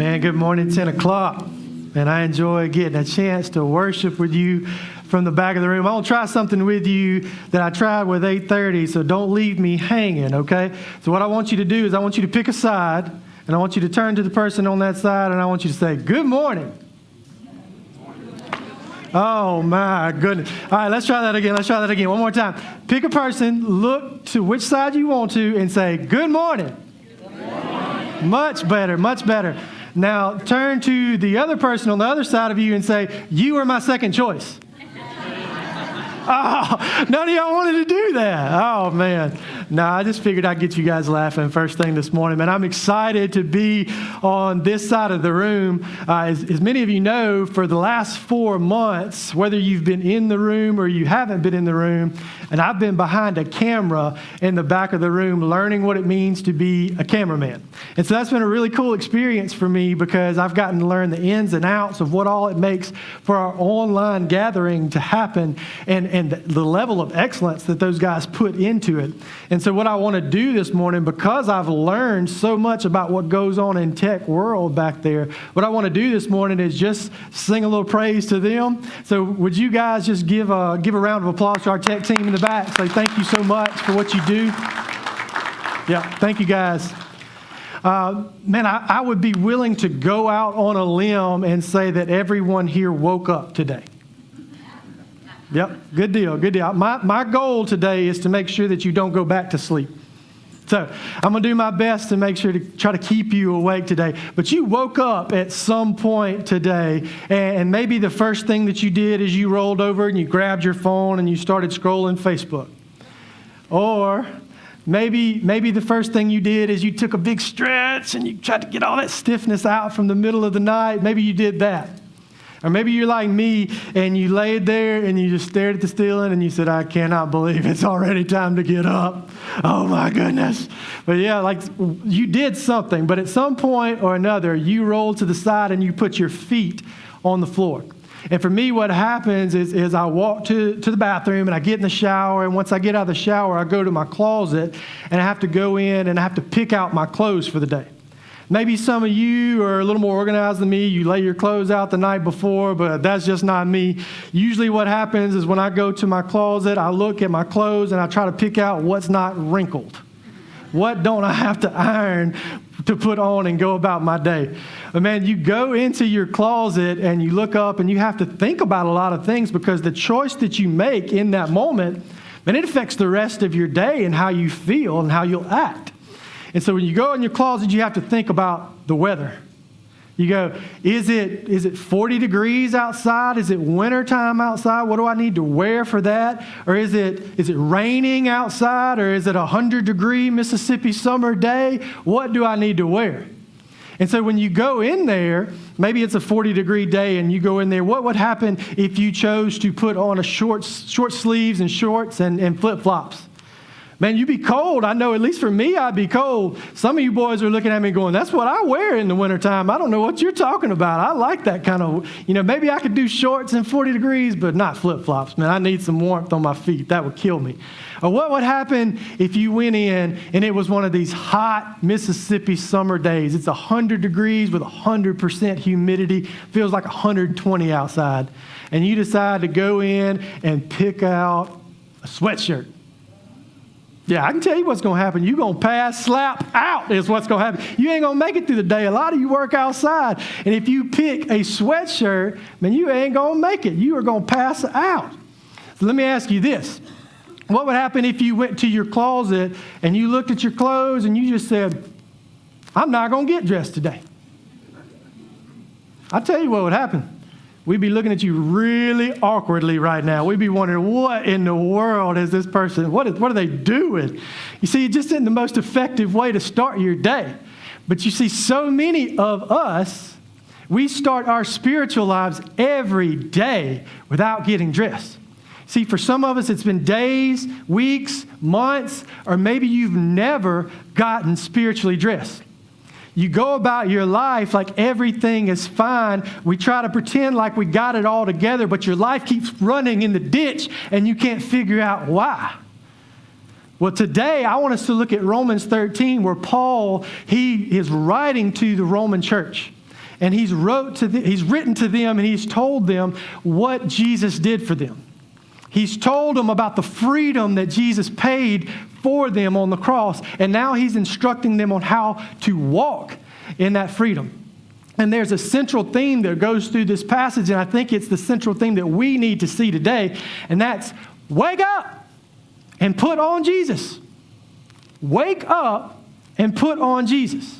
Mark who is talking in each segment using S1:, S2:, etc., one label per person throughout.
S1: Man, good morning, 10 o'clock. And I enjoy getting a chance to worship with you from the back of the room. I want to try something with you that I tried with 8:30, so don't leave me hanging, okay? So what I want you to do is I want you to pick a side, and I want you to turn to the person on that side, and I want you to say, good morning. Oh, my goodness. All right, let's try that again. One more time. Pick a person, look to which side you want to, and say, good morning. Good morning. Much better. Now, turn to the other person on the other side of you and say, you are my second choice. Oh, none of y'all wanted to do that. Oh, man. No, I just figured I'd get you guys laughing first thing this morning. Man, I'm excited to be on this side of the room. As many of you know, for the last 4 months, whether you've been in the room or you haven't been in the room, and I've been behind a camera in the back of the room learning what it means to be a cameraman. And so that's been a really cool experience for me because I've gotten to learn the ins and outs of what all it makes for our online gathering to happen and the level of excellence that those guys put into it. And so what I want to do this morning, because I've learned so much about what goes on in tech world back there, what I want to do this morning is just sing a little praise to them. So would you guys just give a round of applause to our tech team in the back? Say thank you so much for what you do. Yeah, thank you guys. Man, I would be willing to go out on a limb and say that everyone here woke up today. Yep, good deal. My goal today is to make sure that you don't go back to sleep. So I'm going to do my best to make sure to try to keep you awake today. But you woke up at some point today, and maybe the first thing that you did is you rolled over and you grabbed your phone and you started scrolling Facebook. Or maybe the first thing you did is you took a big stretch and you tried to get all that stiffness out from the middle of the night. Maybe you did that. Or maybe you're like me and you laid there and you just stared at the ceiling and you said, I cannot believe it's already time to get up. Oh my goodness. But yeah, like you did something, but at some point or another, you rolled to the side and you put your feet on the floor. And for me, what happens is I walk to the bathroom and I get in the shower. And once I get out of the shower, I go to my closet and I have to go in and I have to pick out my clothes for the day. Maybe some of you are a little more organized than me. You lay your clothes out the night before, but that's just not me. Usually what happens is when I go to my closet, I look at my clothes and I try to pick out what's not wrinkled. What don't I have to iron to put on and go about my day? But man, you go into your closet and you look up and you have to think about a lot of things because the choice that you make in that moment, man, it affects the rest of your day and how you feel and how you'll act. And so when you go in your closet, you have to think about the weather. You go, is it 40 degrees outside? Is it wintertime outside? What do I need to wear for that? Or is it raining outside? Or is it a 100-degree Mississippi summer day? What do I need to wear? And so when you go in there, maybe it's a 40-degree day and you go in there, what would happen if you chose to put on a short sleeves and shorts and flip-flops? Man, you'd be cold. I know, at least for me, I'd be cold. Some of you boys are looking at me going, that's what I wear in the wintertime. I don't know what you're talking about. I like that kind of, maybe I could do shorts in 40 degrees, but not flip-flops. Man, I need some warmth on my feet. That would kill me. Or what would happen if you went in and it was one of these hot Mississippi summer days? It's 100 degrees with 100% humidity. Feels like 120 outside. And you decide to go in and pick out a sweatshirt. Yeah, I can tell you what's going to happen. You're going to pass, slap out is what's going to happen. You ain't going to make it through the day. A lot of you work outside. And if you pick a sweatshirt, man, you ain't going to make it. You are going to pass out. So let me ask you this. What would happen if you went to your closet and you looked at your clothes and you just said, I'm not going to get dressed today? I'll tell you what would happen. We'd be looking at you really awkwardly right now. We'd be wondering, what in the world is this person? What are they doing? You see, it just isn't the most effective way to start your day. But you see, so many of us, we start our spiritual lives every day without getting dressed. See, for some of us, it's been days, weeks, months, or maybe you've never gotten spiritually dressed. You go about your life like everything is fine. We try to pretend like we got it all together, but your life keeps running in the ditch and you can't figure out why. Well, today I want us to look at Romans 13 where Paul, he is writing to the Roman church. and he's written to them, and he's told them what Jesus did for them. He's told them about the freedom that Jesus paid for them on the cross, and now he's instructing them on how to walk in that freedom. And there's a central theme that goes through this passage, and I think it's the central theme that we need to see today, and that's wake up and put on Jesus. Wake up and put on Jesus.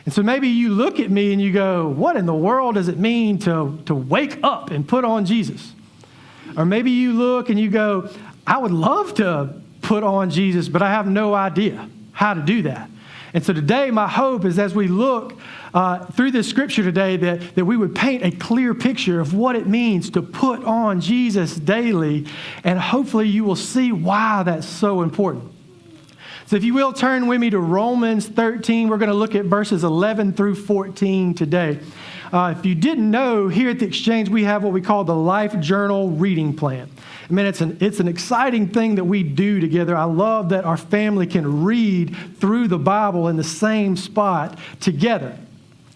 S1: And so maybe you look at me and you go, what in the world does it mean to wake up and put on Jesus? Or maybe you look and you go, I would love to put on Jesus, but I have no idea how to do that. And so today, my hope is as we look through this scripture today, that we would paint a clear picture of what it means to put on Jesus daily. And hopefully you will see why that's so important. So if you will, turn with me to Romans 13. We're going to look at verses 11 through 14 today. If you didn't know, here at the Exchange, we have what we call the Life Journal Reading Plan. I mean, it's an exciting thing that we do together. I love that our family can read through the Bible in the same spot together.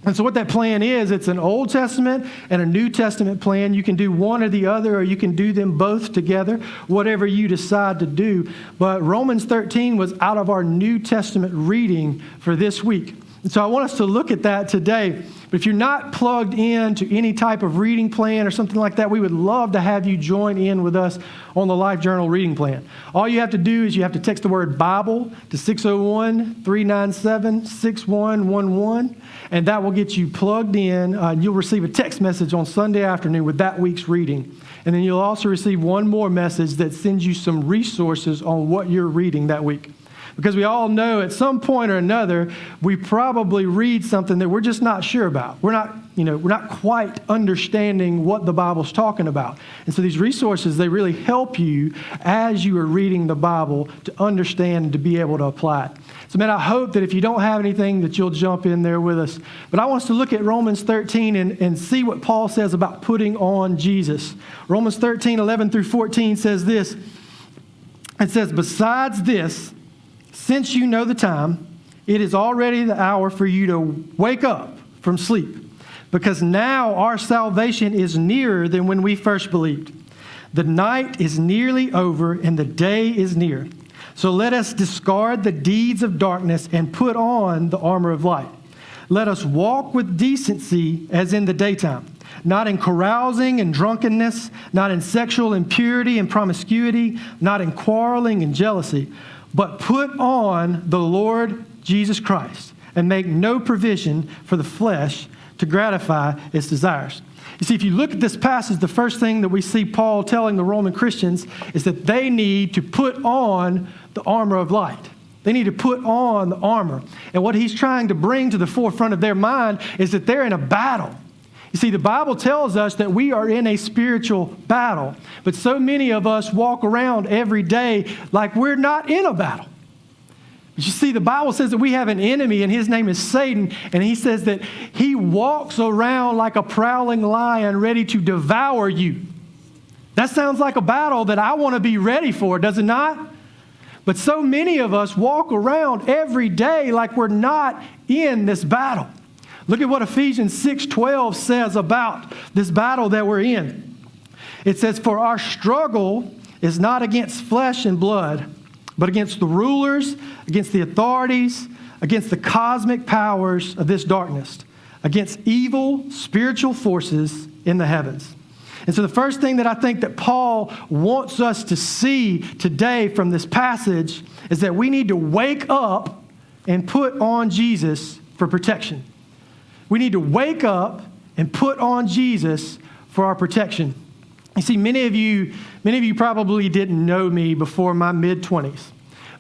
S1: And so what that plan is, it's an Old Testament and a New Testament plan. You can do one or the other, or you can do them both together, whatever you decide to do. But Romans 13 was out of our New Testament reading for this week. And so I want us to look at that today. But if you're not plugged in to any type of reading plan or something like that, we would love to have you join in with us on the Life Journal reading plan. All you have to do is you have to text the word Bible to 601-397-6111, and that will get you plugged in. You'll receive a text message on Sunday afternoon with that week's reading. And then you'll also receive one more message that sends you some resources on what you're reading that week. Because we all know at some point or another, we probably read something that we're just not sure about. We're not quite understanding what the Bible's talking about. And so these resources, they really help you as you are reading the Bible to understand and to be able to apply it. So, man, I hope that if you don't have anything that you'll jump in there with us. But I want us to look at Romans 13 and see what Paul says about putting on Jesus. Romans 13, 11 through 14 says this. It says, besides this, since you know the time, it is already the hour for you to wake up from sleep, because now our salvation is nearer than when we first believed. The night is nearly over and the day is near. So let us discard the deeds of darkness and put on the armor of light. Let us walk with decency as in the daytime, not in carousing and drunkenness, not in sexual impurity and promiscuity, not in quarreling and jealousy, but put on the Lord Jesus Christ and make no provision for the flesh to gratify its desires. You see, if you look at this passage, the first thing that we see Paul telling the Roman Christians is that they need to put on the armor of light. They need to put on the armor. And what he's trying to bring to the forefront of their mind is that they're in a battle. You see, the Bible tells us that we are in a spiritual battle, but so many of us walk around every day like we're not in a battle. But you see, the Bible says that we have an enemy, and his name is Satan, and he says that he walks around like a prowling lion ready to devour you. That sounds like a battle that I want to be ready for, does it not? But so many of us walk around every day like we're not in this battle. Look at what Ephesians 6:12 says about this battle that we're in. It says, for our struggle is not against flesh and blood, but against the rulers, against the authorities, against the cosmic powers of this darkness, against evil spiritual forces in the heavens. And so the first thing that I think that Paul wants us to see today from this passage is that we need to wake up and put on Jesus for protection. We need to wake up and put on Jesus for our protection. You see, many of you probably didn't know me before my mid-20s.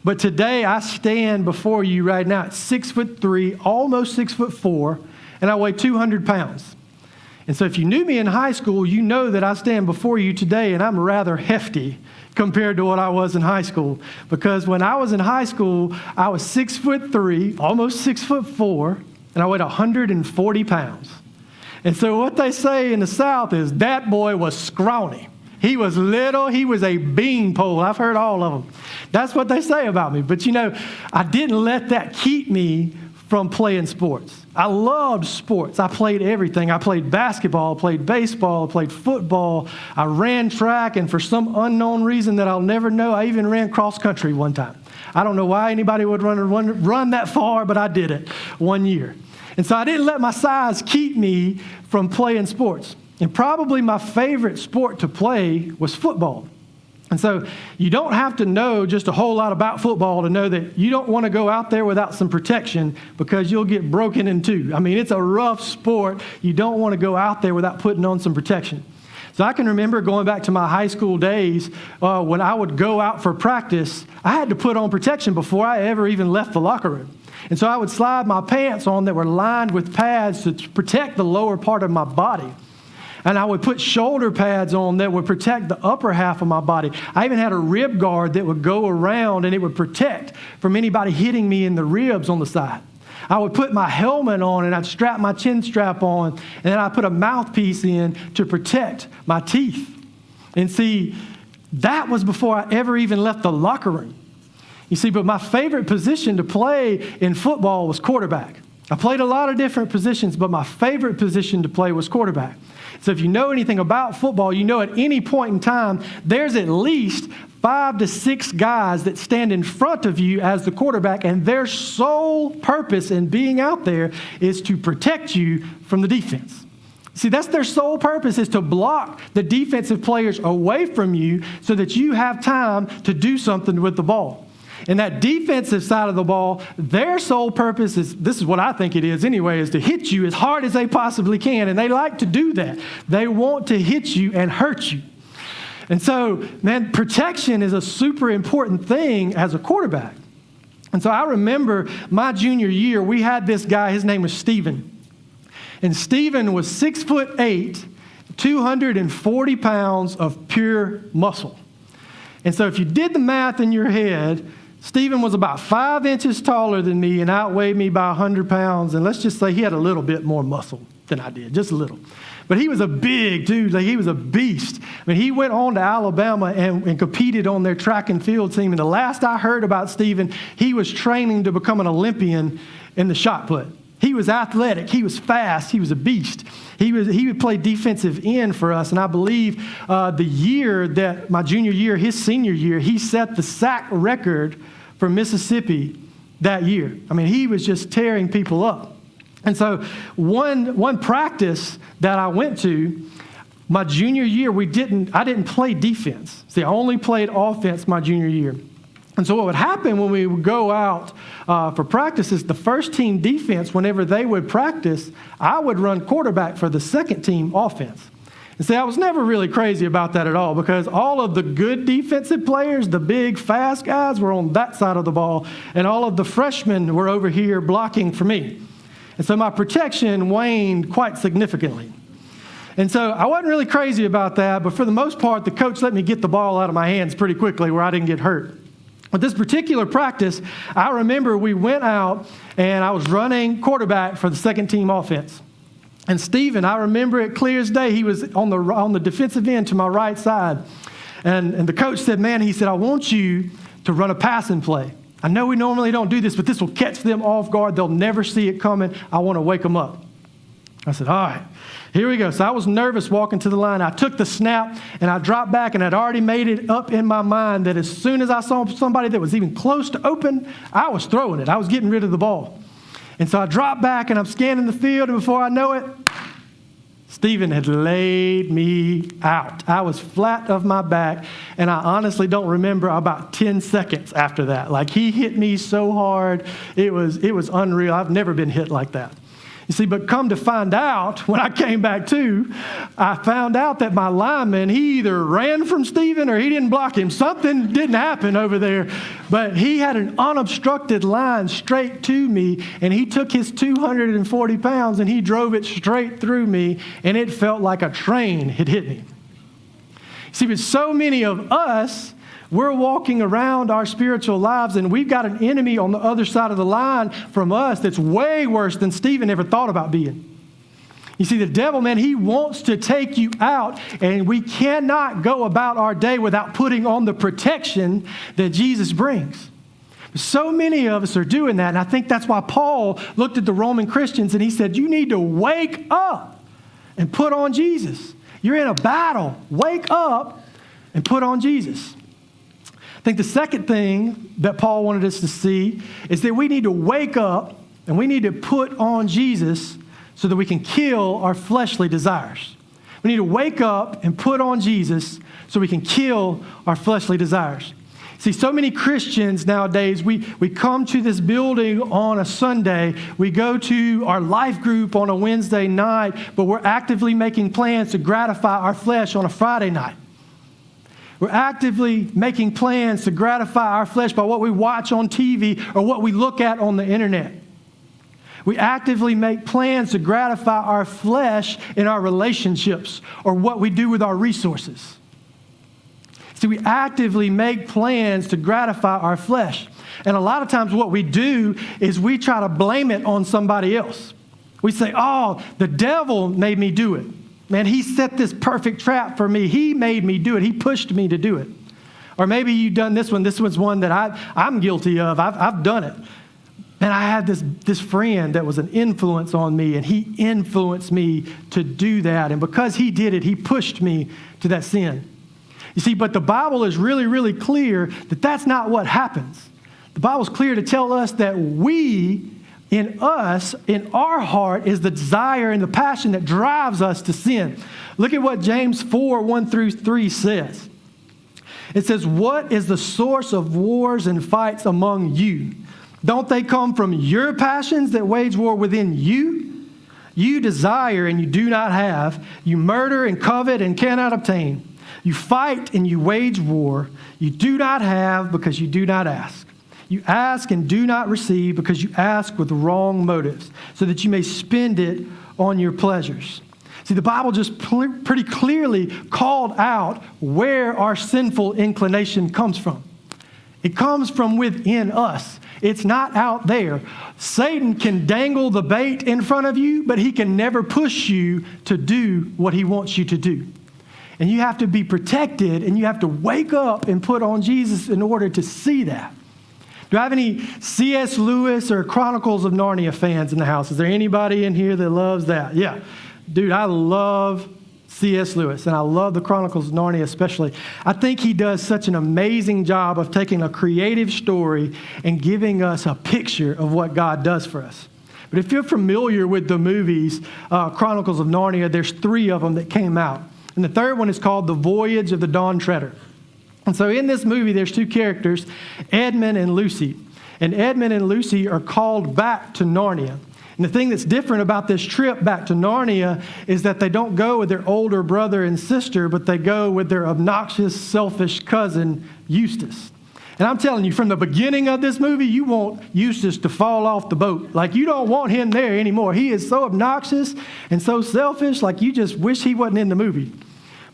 S1: But today I stand before you right now at 6'3", almost 6'4", and I weigh 200 pounds. And so if you knew me in high school, you know that I stand before you today and I'm rather hefty compared to what I was in high school. Because when I was in high school, I was 6'3", almost 6'4", and I weighed 140 pounds. And so what they say in the South is that boy was scrawny. He was little. He was a beanpole. I've heard all of them. That's what they say about me. But, I didn't let that keep me from playing sports. I loved sports. I played everything. I played basketball, played baseball, played football. I ran track, and for some unknown reason that I'll never know, I even ran cross country one time. I don't know why anybody would run that far, but I did it one year. And so I didn't let my size keep me from playing sports. And probably my favorite sport to play was football. And so you don't have to know just a whole lot about football to know that you don't want to go out there without some protection because you'll get broken in two. I mean, it's a rough sport. You don't want to go out there without putting on some protection. So I can remember going back to my high school days when I would go out for practice, I had to put on protection before I ever even left the locker room. And so I would slide my pants on that were lined with pads to protect the lower part of my body. And I would put shoulder pads on that would protect the upper half of my body. I even had a rib guard that would go around and it would protect from anybody hitting me in the ribs on the side. I would put my helmet on and I'd strap my chin strap on, and then I'd put a mouthpiece in to protect my teeth. And see, that was before I ever even left the locker room. You see, but my favorite position to play in football was quarterback. I played a lot of different positions, but my favorite position to play was quarterback. So if you know anything about football, you know at any point in time, there's at least 5 to 6 guys that stand in front of you as the quarterback, and their sole purpose in being out there is to protect you from the defense. See, that's their sole purpose, is to block the defensive players away from you so that you have time to do something with the ball. And that defensive side of the ball, their sole purpose is, this is what I think it is anyway, is to hit you as hard as they possibly can. And they like to do that. They want to hit you and hurt you. And so, man, protection is a super important thing as a quarterback. And so I remember my junior year, we had this guy, his name was Stephen. And Stephen was 6'8", 240 pounds of pure muscle. And so if you did the math in your head, Stephen was about 5 inches taller than me and outweighed me by 100 pounds. And let's just say he had a little bit more muscle than I did, just a little. But he was a big dude. Like, he was a beast. I mean, he went on to Alabama and competed on their track and field team. And the last I heard about Stephen, he was training to become an Olympian in the shot put. He was athletic. He was fast. He was a beast. He would play defensive end for us. And I believe the year that my junior year, his senior year, he set the sack record for Mississippi that year. I mean, he was just tearing people up. And so one practice that I went to, my junior year, I didn't play defense. See, I only played offense my junior year. And so what would happen when we would go out for practice is the first team defense, whenever they would practice, I would run quarterback for the second team offense. And see, I was never really crazy about that at all, because all of the good defensive players, the big, fast guys, were on that side of the ball, and all of the freshmen were over here blocking for me. And so my protection waned quite significantly. And so I wasn't really crazy about that, but for the most part, the coach let me get the ball out of my hands pretty quickly where I didn't get hurt. With this particular practice, I remember we went out and I was running quarterback for the second team offense. And Stephen, I remember it clear as day, he was on the defensive end to my right side. And the coach said, man, he said, I want you to run a passing play. I know we normally don't do this, but this will catch them off guard. They'll never see it coming. I want to wake them up. I said, all right, here we go. So I was nervous walking to the line. I took the snap and I dropped back, and I'd already made it up in my mind that as soon as I saw somebody that was even close to open, I was throwing it. I was getting rid of the ball. And so I dropped back and I'm scanning the field, and before I know it, Stephen had laid me out. I was flat of my back, and I honestly don't remember about 10 seconds after that. Like, he hit me so hard, it was unreal. I've never been hit like that. You see, but come to find out, when I came back to, I found out that my lineman, he either ran from Stephen or he didn't block him. Something didn't happen over there, but he had an unobstructed line straight to me, and he took his 240 pounds and he drove it straight through me, and it felt like a train had hit me. See, but so many of us, we're walking around our spiritual lives, and we've got an enemy on the other side of the line from us that's way worse than Stephen ever thought about being. You see, the devil, man, he wants to take you out, and we cannot go about our day without putting on the protection that Jesus brings. So many of us are doing that, and I think that's why Paul looked at the Roman Christians and he said, you need to wake up and put on Jesus. You're in a battle. Wake up and put on Jesus. I think the second thing that Paul wanted us to see is that we need to wake up and we need to put on Jesus so that we can kill our fleshly desires. We need to wake up and put on Jesus so we can kill our fleshly desires. See, so many Christians nowadays, we come to this building on a Sunday, we go to our life group on a Wednesday night, but we're actively making plans to gratify our flesh on a Friday night. We're actively making plans to gratify our flesh by what we watch on TV or what we look at on the internet. We actively make plans to gratify our flesh in our relationships or what we do with our resources. See, we actively make plans to gratify our flesh. And a lot of times what we do is we try to blame it on somebody else. We say, oh, the devil made me do it. Man, he set this perfect trap for me. He made me do it. He pushed me to do it. Or maybe you've done this one. This one's one that I'm guilty of. I've done it. And I had this friend that was an influence on me, and he influenced me to do that. And because he did it, he pushed me to that sin. You see, but the Bible is really, really clear that that's not what happens. The Bible's clear to tell us that in our heart, is the desire and the passion that drives us to sin. Look at what James 4:1-3 says. It says, what is the source of wars and fights among you? Don't they come from your passions that wage war within you? You desire and you do not have. You murder and covet and cannot obtain. You fight and you wage war. You do not have because you do not ask. You ask and do not receive because you ask with wrong motives, so that you may spend it on your pleasures. See, the Bible just pretty clearly called out where our sinful inclination comes from. It comes from within us. It's not out there. Satan can dangle the bait in front of you, but he can never push you to do what he wants you to do. And you have to be protected, and you have to wake up and put on Jesus in order to see that. Do I have any C.S. Lewis or Chronicles of Narnia fans in the house? Is there anybody in here that loves that? Yeah. Dude, I love C.S. Lewis, and I love the Chronicles of Narnia especially. I think he does such an amazing job of taking a creative story and giving us a picture of what God does for us. But if you're familiar with the movies, Chronicles of Narnia, there's 3 of them that came out. And the third one is called The Voyage of the Dawn Treader. And so in this movie, there's 2 characters, Edmund and Lucy. And Edmund and Lucy are called back to Narnia. And the thing that's different about this trip back to Narnia is that they don't go with their older brother and sister, but they go with their obnoxious, selfish cousin, Eustace. And I'm telling you, from the beginning of this movie, you want Eustace to fall off the boat. Like, you don't want him there anymore. He is so obnoxious and so selfish, like you just wish he wasn't in the movie.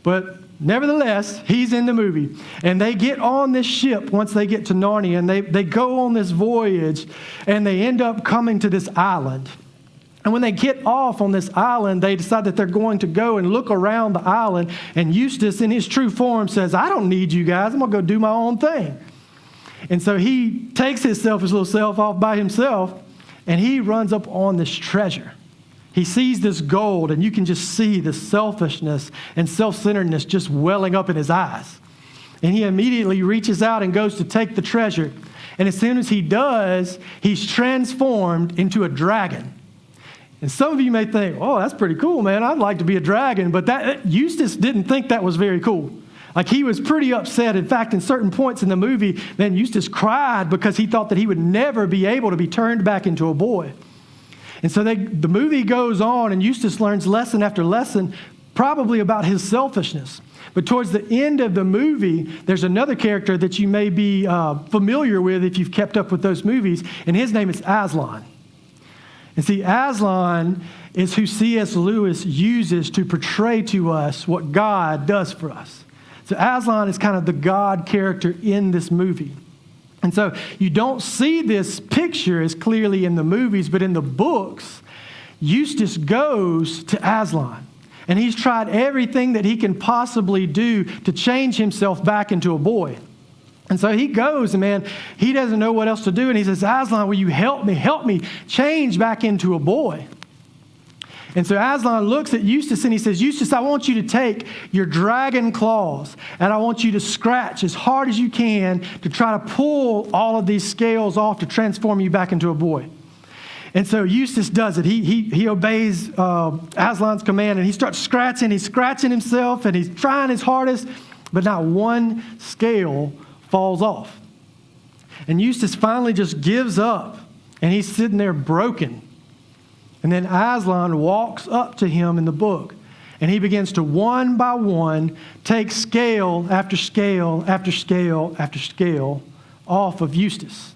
S1: But nevertheless, he's in the movie. And they get on this ship once they get to Narnia, and they go on this voyage, and they end up coming to this island. And when they get off on this island, they decide that they're going to go and look around the island. And Eustace, in his true form, says, I don't need you guys. I'm going to go do my own thing. And so he takes his selfish little self off by himself, and he runs up on this treasure. He sees this gold, and you can just see the selfishness and self-centeredness just welling up in his eyes. And he immediately reaches out and goes to take the treasure. And as soon as he does, he's transformed into a dragon. And some of you may think, oh, that's pretty cool, man. I'd like to be a dragon. But Eustace didn't think that was very cool. Like, he was pretty upset. In fact, in certain points in the movie, then Eustace cried because he thought that he would never be able to be turned back into a boy. And so the movie goes on, and Eustace learns lesson after lesson, probably about his selfishness. But towards the end of the movie, there's another character that you may be familiar with if you've kept up with those movies, and his name is Aslan. And see, Aslan is who C.S. Lewis uses to portray to us what God does for us. So Aslan is kind of the God character in this movie. And so you don't see this picture as clearly in the movies, but in the books, Eustace goes to Aslan. And he's tried everything that he can possibly do to change himself back into a boy. And so he goes, and man, he doesn't know what else to do. And he says, Aslan, will you help me change back into a boy? And so Aslan looks at Eustace and he says, Eustace, I want you to take your dragon claws and I want you to scratch as hard as you can to try to pull all of these scales off to transform you back into a boy. And so Eustace does it. He obeys Aslan's command and he starts scratching. He's scratching himself and he's trying his hardest, but not one scale falls off. And Eustace finally just gives up and he's sitting there broken. And then Aslan walks up to him in the book, and he begins to one by one take scale after scale after scale after scale off of Eustace.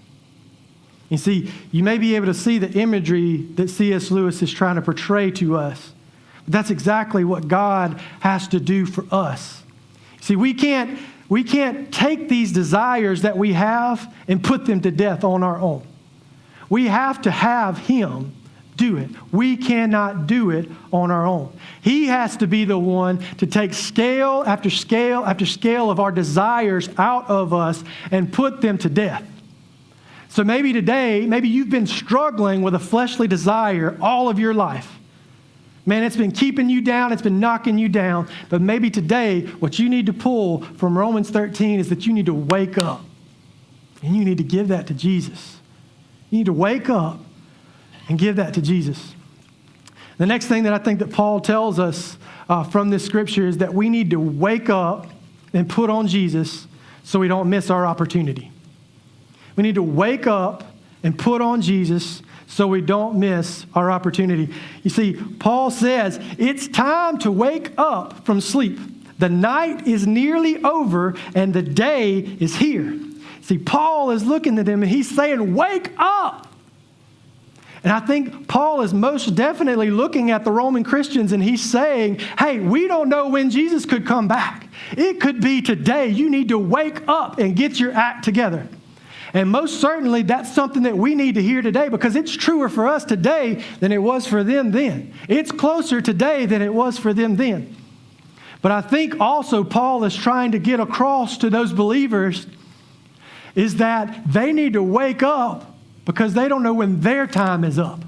S1: You see, you may be able to see the imagery that C.S. Lewis is trying to portray to us. But that's exactly what God has to do for us. See, we can't take these desires that we have and put them to death on our own. We have to have Him do it. We cannot do it on our own. He has to be the one to take scale after scale after scale of our desires out of us and put them to death. So maybe today, maybe you've been struggling with a fleshly desire all of your life. Man, it's been keeping you down. It's been knocking you down. But maybe today, what you need to pull from Romans 13 is that you need to wake up. And you need to give that to Jesus. You need to wake up and give that to Jesus. The next thing that I think that Paul tells us from this scripture is that we need to wake up and put on Jesus so we don't miss our opportunity. We need to wake up and put on Jesus so we don't miss our opportunity. You see, Paul says, it's time to wake up from sleep. The night is nearly over and the day is here. See, Paul is looking at them and he's saying, wake up. And I think Paul is most definitely looking at the Roman Christians and he's saying, hey, we don't know when Jesus could come back. It could be today. You need to wake up and get your act together. And most certainly that's something that we need to hear today because it's truer for us today than it was for them then. It's closer today than it was for them then. But I think also Paul is trying to get across to those believers is that they need to wake up because they don't know when their time is up.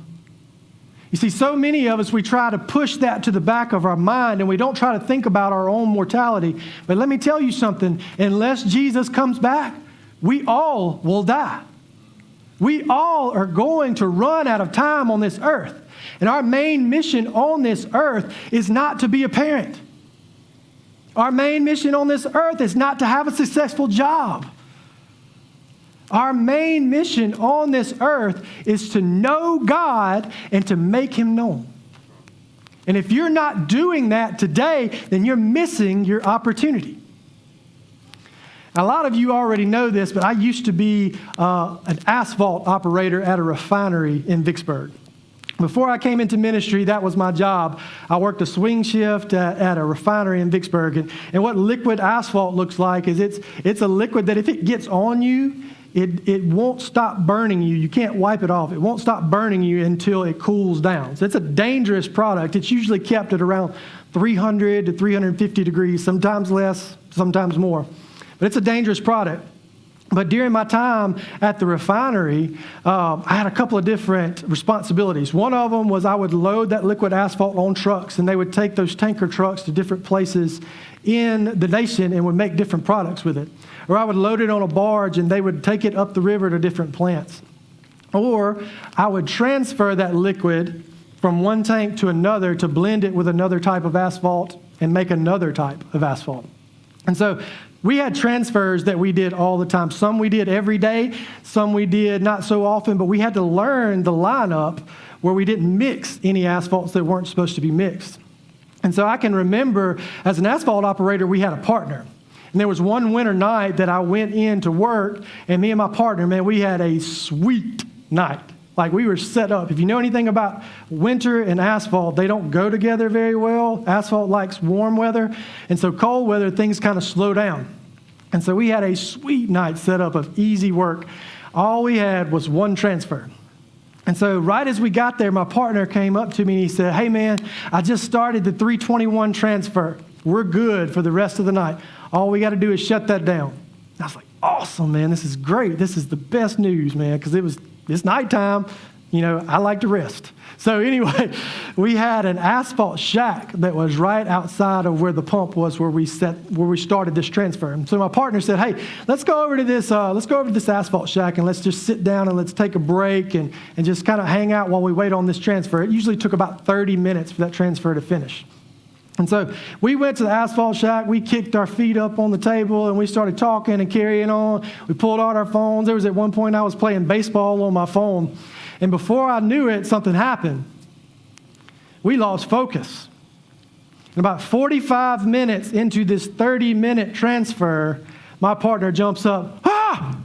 S1: You see, so many of us, we try to push that to the back of our mind and we don't try to think about our own mortality. But let me tell you something, unless Jesus comes back, we all will die. We all are going to run out of time on this earth. And our main mission on this earth is not to be a parent. Our main mission on this earth is not to have a successful job. Our main mission on this earth is to know God and to make Him known. And if you're not doing that today, then you're missing your opportunity. A lot of you already know this, but I used to be an asphalt operator at a refinery in Vicksburg. Before I came into ministry, that was my job. I worked a swing shift at a refinery in Vicksburg. And what liquid asphalt looks like is it's a liquid that if it gets on you, it won't stop burning you. You can't wipe it off. It won't stop burning you until it cools down. So it's a dangerous product. It's usually kept at around 300 to 350 degrees, sometimes less, sometimes more. But it's a dangerous product. But during my time at the refinery, I had a couple of different responsibilities. One of them was I would load that liquid asphalt on trucks, and they would take those tanker trucks to different places in the nation and would make different products with it. Or I would load it on a barge, and they would take it up the river to different plants. Or I would transfer that liquid from one tank to another to blend it with another type of asphalt and make another type of asphalt. And so we had transfers that we did all the time. Some we did every day, some we did not so often, but we had to learn the lineup where we didn't mix any asphalts that weren't supposed to be mixed. And so I can remember as an asphalt operator, we had a partner. And there was one winter night that I went in to work, and me and my partner, man, we had a sweet night. Like we were set up. If you know anything about winter and asphalt, they don't go together very well. Asphalt likes warm weather. And so cold weather, things kind of slow down. And so we had a sweet night set up of easy work. All we had was one transfer. And so right as we got there, my partner came up to me and he said, hey man, I just started the 321 transfer. We're good for the rest of the night. All we got to do is shut that down. And I was like, awesome, man. This is great. This is the best news, man, because it's nighttime. I like to rest. So anyway, we had an asphalt shack that was right outside of where the pump was, where we started this transfer. And so my partner said, "Hey, let's go over to this asphalt shack and let's just sit down and let's take a break and just kind of hang out while we wait on this transfer." It usually took about 30 minutes for that transfer to finish. And so we went to the asphalt shack, we kicked our feet up on the table, and we started talking and carrying on. We pulled out our phones. There was at one point I was playing baseball on my phone. And before I knew it, something happened. We lost focus. And about 45 minutes into this 30-minute transfer, my partner jumps up, "Ah!"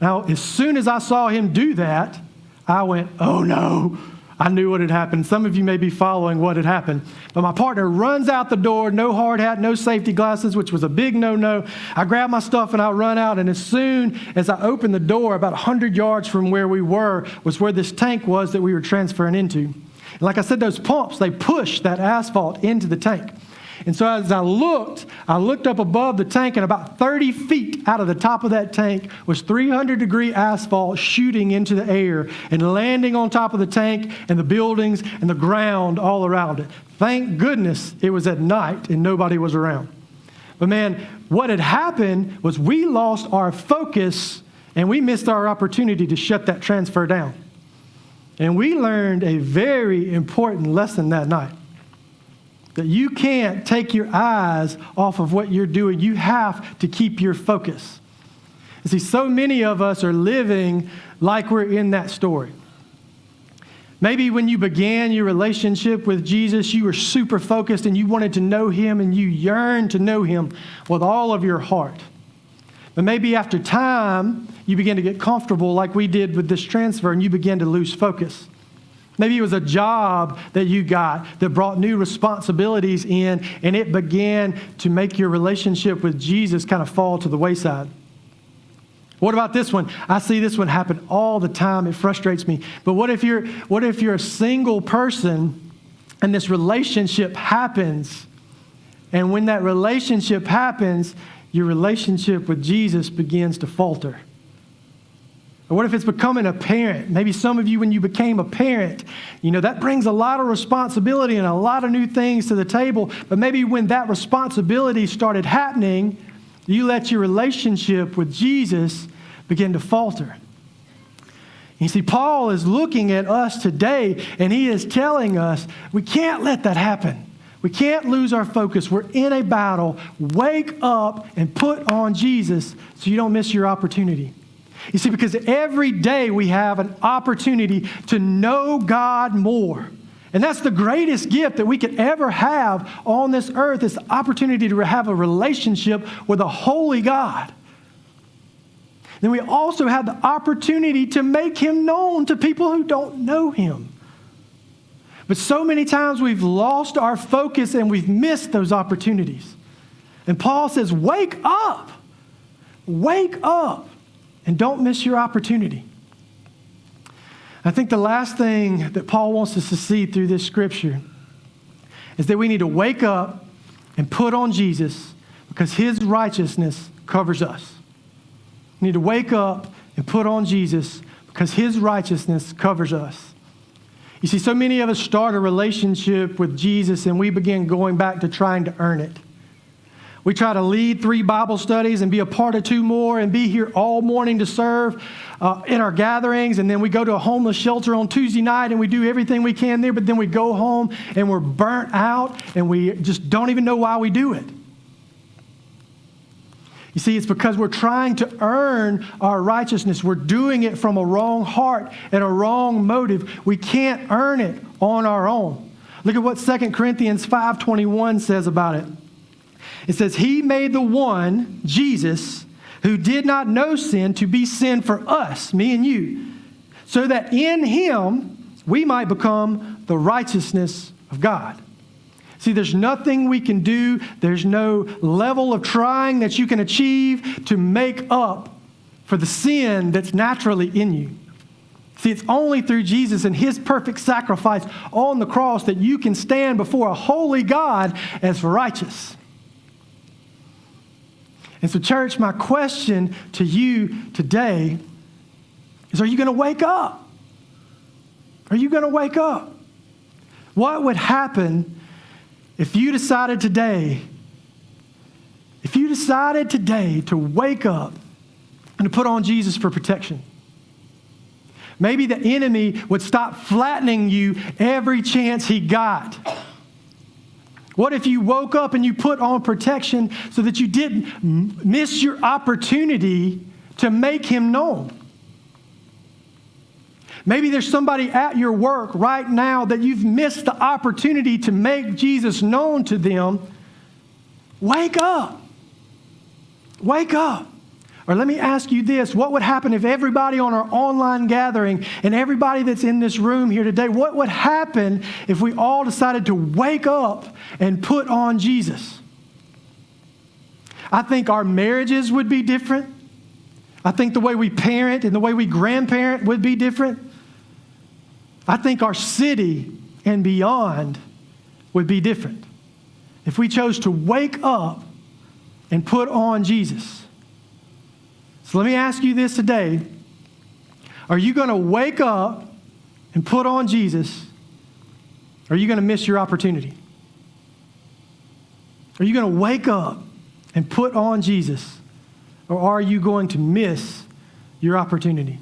S1: Now, as soon as I saw him do that, I went, "Oh no." I knew what had happened. Some of you may be following what had happened. But my partner runs out the door, no hard hat, no safety glasses, which was a big no-no. I grab my stuff and I run out. And as soon as I open the door, about 100 yards from where we were, was where this tank was that we were transferring into. And like I said, those pumps, they push that asphalt into the tank. And so as I looked up above the tank, and about 30 feet out of the top of that tank was 300-degree asphalt shooting into the air and landing on top of the tank and the buildings and the ground all around it. Thank goodness it was at night and nobody was around. But man, what had happened was we lost our focus and we missed our opportunity to shut that transfer down. And we learned a very important lesson that night. That you can't take your eyes off of what you're doing. You have to keep your focus. You see, so many of us are living like we're in that story. Maybe when you began your relationship with Jesus, you were super focused and you wanted to know him and you yearned to know him with all of your heart. But maybe after time, you began to get comfortable like we did with this transfer and you began to lose focus. Maybe it was a job that you got that brought new responsibilities in, and it began to make your relationship with Jesus kind of fall to the wayside. What about this one? I see this one happen all the time. It frustrates me. But what if you're a single person and this relationship happens, and when that relationship happens, your relationship with Jesus begins to falter? Or what if it's becoming a parent? Maybe some of you, when you became a parent, that brings a lot of responsibility and a lot of new things to the table. But maybe when that responsibility started happening, you let your relationship with Jesus begin to falter. You see, Paul is looking at us today, and he is telling us we can't let that happen. We can't lose our focus. We're in a battle. Wake up and put on Jesus so you don't miss your opportunity. You see, because every day we have an opportunity to know God more. And that's the greatest gift that we could ever have on this earth, is the opportunity to have a relationship with a holy God. Then we also have the opportunity to make him known to people who don't know him. But so many times we've lost our focus and we've missed those opportunities. And Paul says, wake up. Wake up. And don't miss your opportunity. I think the last thing that Paul wants us to see through this scripture is that we need to wake up and put on Jesus because his righteousness covers us. We need to wake up and put on Jesus because his righteousness covers us. You see, so many of us start a relationship with Jesus and we begin going back to trying to earn it. We try to lead 3 Bible studies and be a part of 2 more and be here all morning to serve in our gatherings. And then we go to a homeless shelter on Tuesday night and we do everything we can there. But then we go home and we're burnt out and we just don't even know why we do it. You see, it's because we're trying to earn our righteousness. We're doing it from a wrong heart and a wrong motive. We can't earn it on our own. Look at what 2 Corinthians 5:21 says about it. It says, he made the one, Jesus, who did not know sin to be sin for us, me and you, so that in him we might become the righteousness of God. See, there's nothing we can do. There's no level of trying that you can achieve to make up for the sin that's naturally in you. See, it's only through Jesus and his perfect sacrifice on the cross that you can stand before a holy God as righteous. And so, church, my question to you today is, are you going to wake up? Are you going to wake up? What would happen if you decided today to wake up and to put on Jesus for protection? Maybe the enemy would stop flattening you every chance he got. What if you woke up and you put on protection so that you didn't miss your opportunity to make him known? Maybe there's somebody at your work right now that you've missed the opportunity to make Jesus known to them. Wake up. Wake up. Or let me ask you this. What would happen if everybody on our online gathering and everybody that's in this room here today, what would happen if we all decided to wake up and put on Jesus? I think our marriages would be different. I think the way we parent and the way we grandparent would be different. I think our city and beyond would be different if we chose to wake up and put on Jesus. So let me ask you this today. Are you going to wake up and put on Jesus? Or are you going to miss your opportunity? Are you going to wake up and put on Jesus? Or are you going to miss your opportunity?